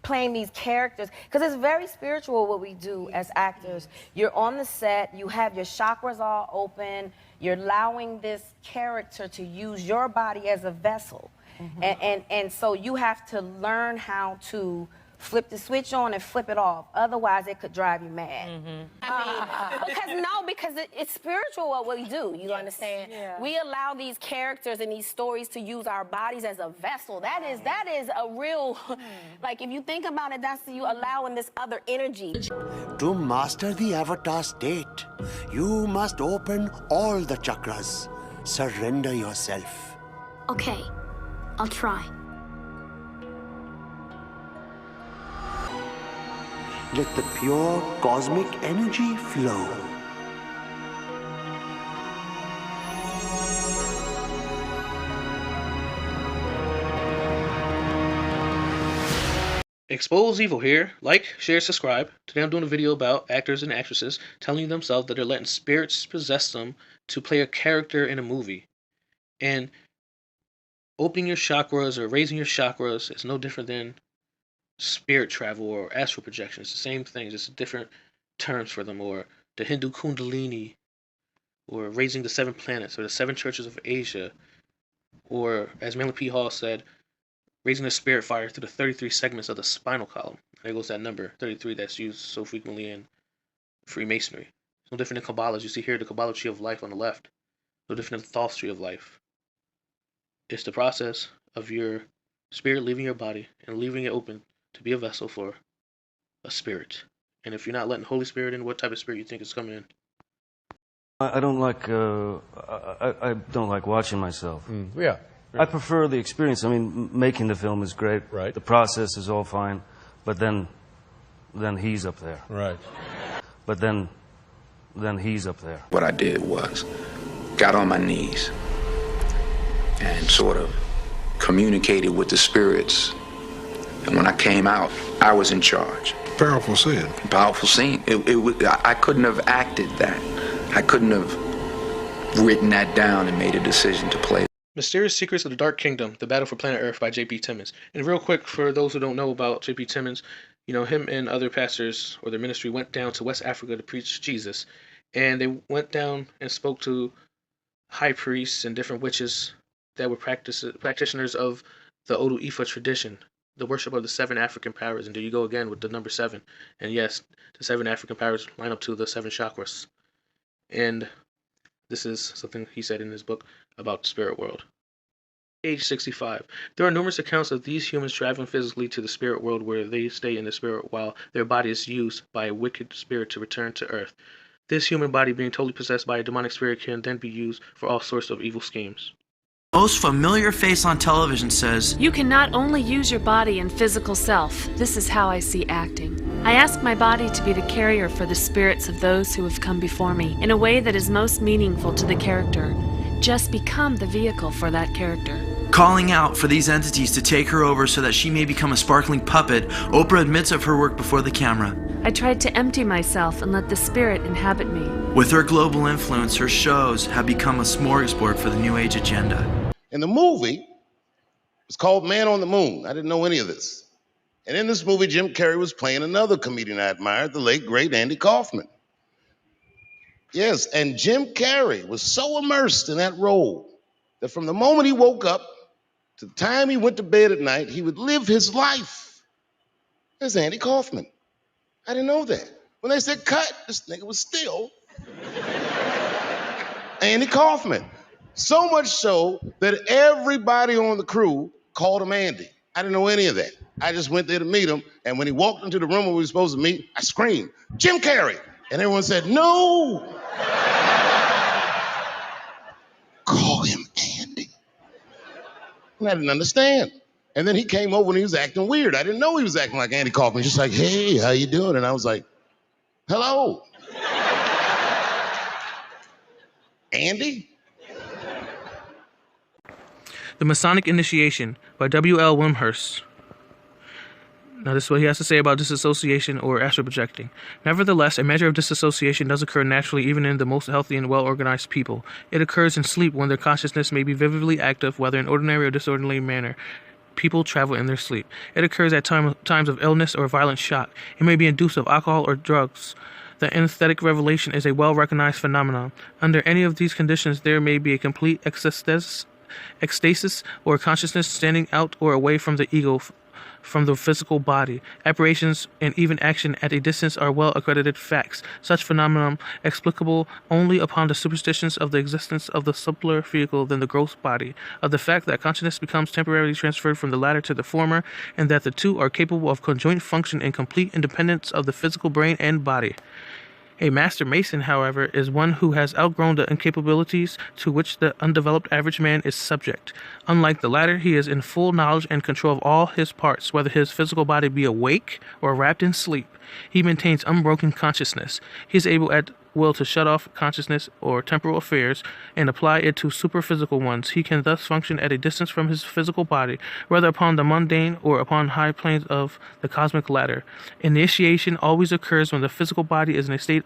Playing these characters, because it's very spiritual what we do as actors. You're on the set, you have your chakras all open, you're allowing this character to use your body as a vessel. And so you have to learn how to flip the switch on and flip it off. Otherwise, it could drive you mad. Because it's spiritual what we do, you understand? Yeah. We allow these characters and these stories to use our bodies as a vessel. That is a real, like, if you think about it, that's you allowing this other energy. To master the avatar state, you must open all the chakras. Surrender yourself. Okay, I'll try. Let the pure cosmic energy flow. Expose Evil here. Like, share, subscribe. Today I'm doing a video about actors and actresses telling themselves that they're letting spirits possess them to play a character in a movie. And opening your chakras or raising your chakras is no different than spirit travel or astral projection. It's the same thing, just different terms for them. Or the Hindu Kundalini, or raising the 7 planets, or the 7 churches of Asia, or as Manly P. Hall said, raising the spirit fire through the 33 segments of the spinal column. There goes that number 33 that's used so frequently in Freemasonry. It's no different than Kabbalah. As you see here, the Kabbalah tree of life on the left. No different than the Thoth tree of life. It's the process of your spirit leaving your body and leaving it open to be a vessel for a spirit. And if you're not letting Holy Spirit in, what type of spirit you think is coming in? I don't like I don't like watching myself. Yeah. I prefer the experience. I mean, making the film is great. Right. The process is all fine, but then he's up there. Right. But then he's up there. What I did was got on my knees and sort of communicated with the spirits. And when I came out, I was in charge. Powerful scene. Powerful scene. I couldn't have acted that. I couldn't have written that down and made a decision to play. Mysterious Secrets of the Dark Kingdom, The Battle for Planet Earth by J.P. Timmons. And real quick, for those who don't know about J.P. Timmons, you know, him and other pastors or their ministry went down to West Africa to preach Jesus. And they went down and spoke to high priests and different witches that were practitioners of the Odu Ifa tradition, the worship of the 7 African powers. And there you go again with the number 7. And yes, the 7 African powers line up to the 7 chakras. And this is something he said in his book about the spirit world. Age 65. There are numerous accounts of these humans traveling physically to the spirit world where they stay in the spirit while their body is used by a wicked spirit to return to earth. This human body being totally possessed by a demonic spirit can then be used for all sorts of evil schemes. Most familiar face on television says, "You can not only use your body and physical self. This is how I see acting. I ask my body to be the carrier for the spirits of those who have come before me in a way that is most meaningful to the character. Just become the vehicle for that character." Calling out for these entities to take her over so that she may become a sparkling puppet, Oprah admits of her work before the camera. I tried to empty myself and let the spirit inhabit me. With her global influence, her shows have become a smorgasbord for the New Age agenda. And the movie was called Man on the Moon. I didn't know any of this. And in this movie, Jim Carrey was playing another comedian I admired, the late, great Andy Kaufman. Yes, and Jim Carrey was so immersed in that role that from the moment he woke up to the time he went to bed at night, he would live his life as Andy Kaufman. I didn't know that. When they said cut, this nigga was still Andy Kaufman. So much so that everybody on the crew called him Andy. I didn't know any of that. I just went there to meet him, and when he walked into the room where we were supposed to meet, I screamed, "Jim Carrey!" And everyone said, "No!" Call him Andy. And I didn't understand. And then he came over and he was acting weird. I didn't know he was acting like Andy Kaufman. Just like, "Hey, how you doing?" And I was like, "Hello." Andy? The Masonic Initiation by W.L. Wimhurst. Now this is what he has to say about disassociation or astral projecting. Nevertheless, a measure of disassociation does occur naturally even in the most healthy and well-organized people. It occurs in sleep when their consciousness may be vividly active, whether in ordinary or disorderly manner. people travel in their sleep. It occurs at times of illness or violent shock. It may be induced of alcohol or drugs. The anesthetic revelation is a well-recognized phenomenon. Under any of these conditions, there may be a complete ecstasis or consciousness standing out or away from the ego, from the physical body. Apparitions and even action at a distance are well-accredited facts. Such phenomenon explicable only upon the superstitions of the existence of the subtler vehicle than the gross body, of the fact that consciousness becomes temporarily transferred from the latter to the former, and that the two are capable of conjoint function in complete independence of the physical brain and body. A master mason, however, is one who has outgrown the incapabilities to which the undeveloped average man is subject. Unlike the latter, he is in full knowledge and control of all his parts, whether his physical body be awake or wrapped in sleep. He maintains unbroken consciousness. He is able at will to shut off consciousness or temporal affairs and apply it to superphysical ones. He can thus function at a distance from his physical body, whether upon the mundane or upon high planes of the cosmic ladder. Initiation always occurs when the physical body is in a state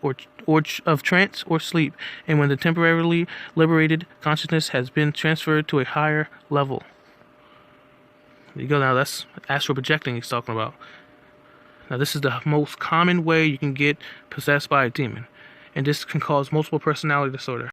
of trance or sleep, and when the temporarily liberated consciousness has been transferred to a higher level. There you go. Now that's astral projecting he's talking about. Now this is the most common way you can get possessed by a demon, and this can cause multiple personality disorder.